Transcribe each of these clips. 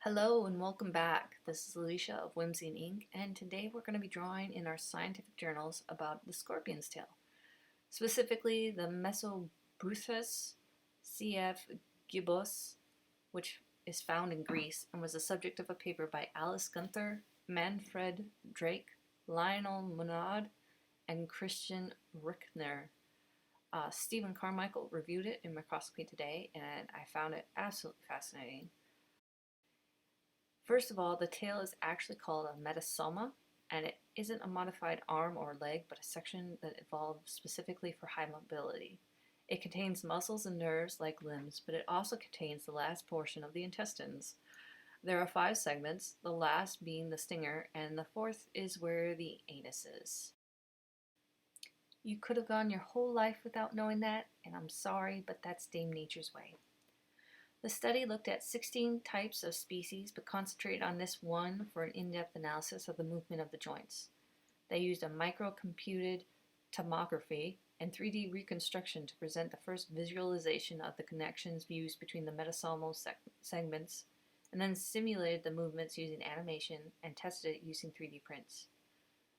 Hello and welcome back. This is Alicia of Whimsy and Ink, and today we're going to be drawing in our scientific journals about the scorpion's tail, specifically the Mesobruthus cf. gibbos, which is found in Greece and was the subject of a paper by Alice Gunther, Manfred Drake, Lionel Munaud, and Christian Rickner. Stephen Carmichael reviewed it in Microscopy Today, and I found it absolutely fascinating. First of all, the tail is actually called a metasoma, and it isn't a modified arm or leg, but a section that evolved specifically for high mobility. It contains muscles and nerves like limbs, but it also contains the last portion of the intestines. There are 5 segments, the last being the stinger, and the 4th is where the anus is. You could have gone your whole life without knowing that, and I'm sorry, but that's Dame Nature's way. The study looked at 16 types of species, but concentrated on this one for an in-depth analysis of the movement of the joints. They used a microcomputed tomography and 3D reconstruction to present the first visualization of the connections used between the metasomal segments, and then simulated the movements using animation and tested it using 3D prints.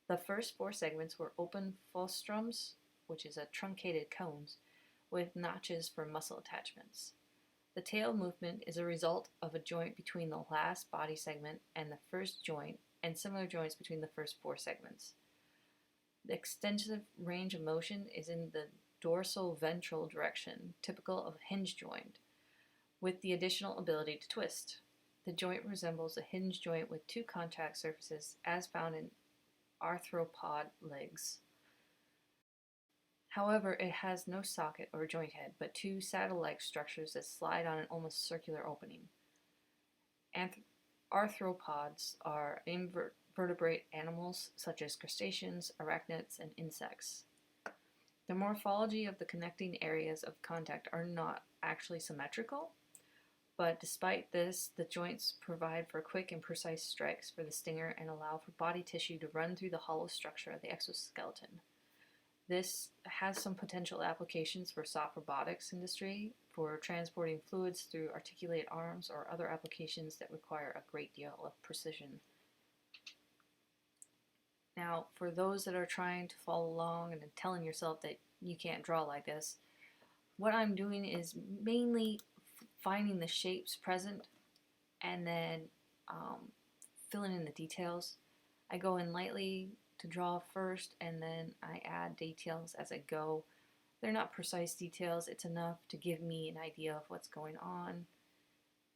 The first 4 segments were open frostrums, which is a truncated cones, with notches for muscle attachments. The tail movement is a result of a joint between the last body segment and the first joint, and similar joints between the first 4 segments. The extensive range of motion is in the dorsal-ventral direction, typical of a hinge joint, with the additional ability to twist. The joint resembles a hinge joint with 2 contact surfaces, as found in arthropod legs. However, it has no socket or joint head, but 2 saddle-like structures that slide on an almost circular opening. Arthropods are invertebrate animals such as crustaceans, arachnids, and insects. The morphology of the connecting areas of contact are not actually symmetrical, but despite this, the joints provide for quick and precise strikes for the stinger and allow for body tissue to run through the hollow structure of the exoskeleton. This has some potential applications for soft robotics industry, for transporting fluids through articulated arms, or other applications that require a great deal of precision. Now, for those that are trying to follow along and telling yourself that you can't draw like this, what I'm doing is mainly finding the shapes present and then filling in the details. I go in lightly to draw first, and then I add details as I go. They're not precise details, it's enough to give me an idea of what's going on,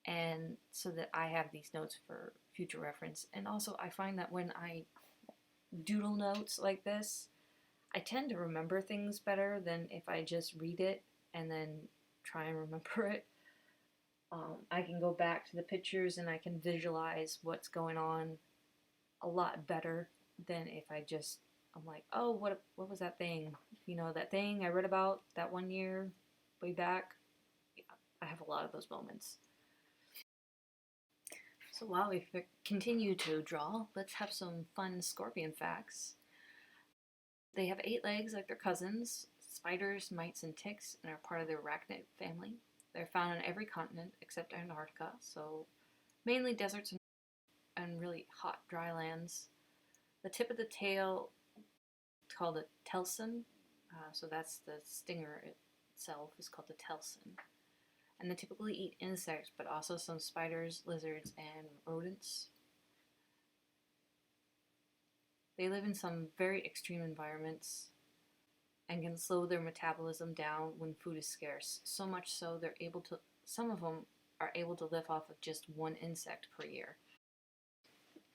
and so that I have these notes for future reference. And also I find that when I doodle notes like this, I tend to remember things better than if I just read it and then try and remember it. I can go back to the pictures and I can visualize what's going on a lot better than if I'm like, oh, what was that thing? You know, that thing I read about that one year way back. I have a lot of those moments. So while we continue to draw, let's have some fun scorpion facts. They have 8 legs like their cousins, spiders, mites, and ticks, and are part of the arachnid family. They're found on every continent except Antarctica, so mainly deserts and really hot dry lands. The tip of the tail is called a telson, so that's the stinger itself is called the telson. And they typically eat insects, but also some spiders, lizards, and rodents. They live in some very extreme environments and can slow their metabolism down when food is scarce. So much so some of them are able to live off of just 1 insect per year.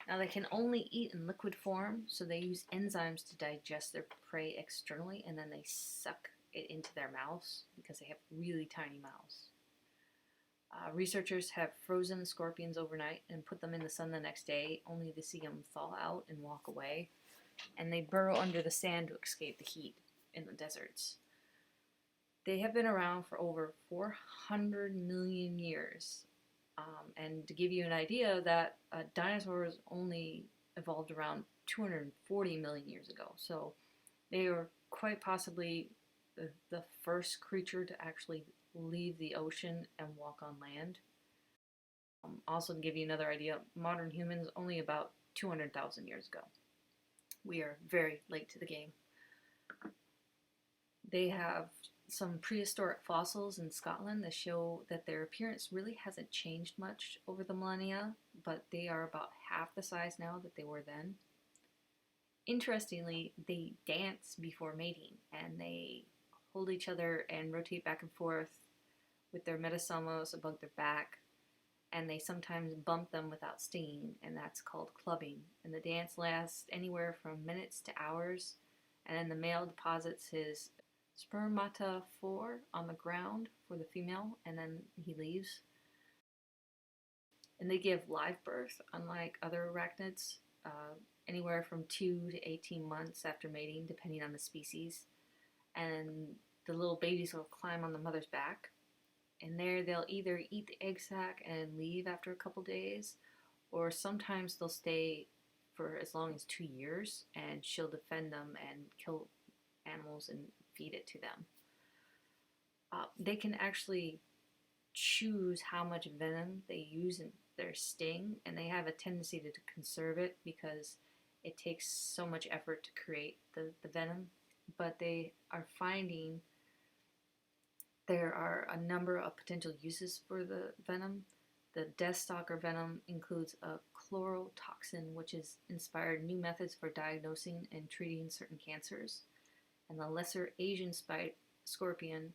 Now they can only eat in liquid form, so they use enzymes to digest their prey externally, and then they suck it into their mouths because they have really tiny mouths. Researchers have frozen scorpions overnight and put them in the sun the next day, only to see them thaw out and walk away. And they burrow under the sand to escape the heat in the deserts. They have been around for over 400 million years. And to give you an idea, that dinosaurs only evolved around 240 million years ago. So they were quite possibly the first creature to actually leave the ocean and walk on land. Also, to give you another idea, modern humans only about 200,000 years ago. We are very late to the game. They have some prehistoric fossils in Scotland that show that their appearance really hasn't changed much over the millennia, but they are about half the size now that they were then. Interestingly, they dance before mating, and they hold each other and rotate back and forth with their metasomas above their back, and they sometimes bump them without stinging, and that's called clubbing. And the dance lasts anywhere from minutes to hours, and then the male deposits his spermatophore on the ground for the female, and then he leaves. And they give live birth, unlike other arachnids, anywhere from 2 to 18 months after mating, depending on the species. And the little babies will climb on the mother's back, and there they'll either eat the egg sac and leave after a couple days, or sometimes they'll stay for as long as 2 years, and she'll defend them and kill animals and feed it to them. They can actually choose how much venom they use in their sting, and they have a tendency to conserve it because it takes so much effort to create the venom. But they are finding there are a number of potential uses for the venom. The Deathstalker venom includes a chlorotoxin, which has inspired new methods for diagnosing and treating certain cancers. And the lesser Asian scorpion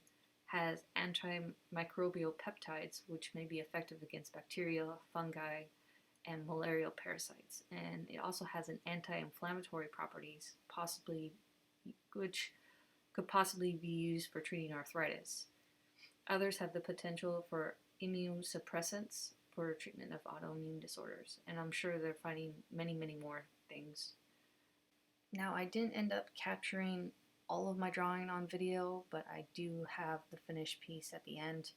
has antimicrobial peptides, which may be effective against bacteria, fungi, and malarial parasites. And it also has an anti-inflammatory properties, which could possibly be used for treating arthritis. Others have the potential for immunosuppressants for treatment of autoimmune disorders, and I'm sure they're finding many, many more things. Now, I didn't end up capturing all of my drawing on video, but I do have the finished piece at the end.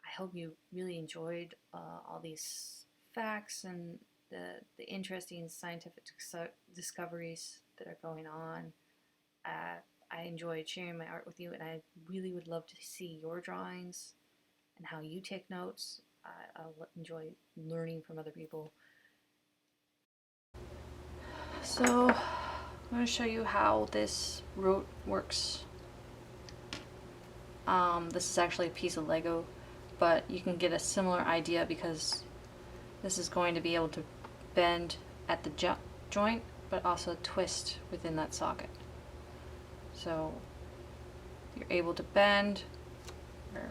I hope you really enjoyed all these facts and the interesting scientific discoveries that are going on. I enjoyed sharing my art with you, and I really would love to see your drawings and how you take notes. I'll enjoy learning from other people. So, I'm going to show you how this rote works. This is actually a piece of Lego, but you can get a similar idea because this is going to be able to bend at the joint, but also twist within that socket. So you're able to bend, or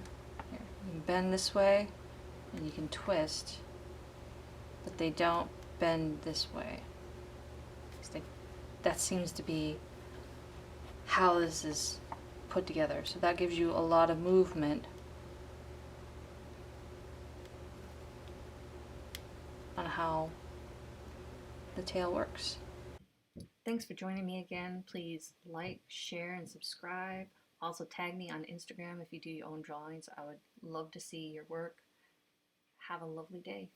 here, you can bend this way, and you can twist, but they don't bend this way. That seems to be how this is put together. So that gives you a lot of movement on how the tail works. Thanks for joining me again. Please like, share, and subscribe. Also tag me on Instagram if you do your own drawings. I would love to see your work. Have a lovely day.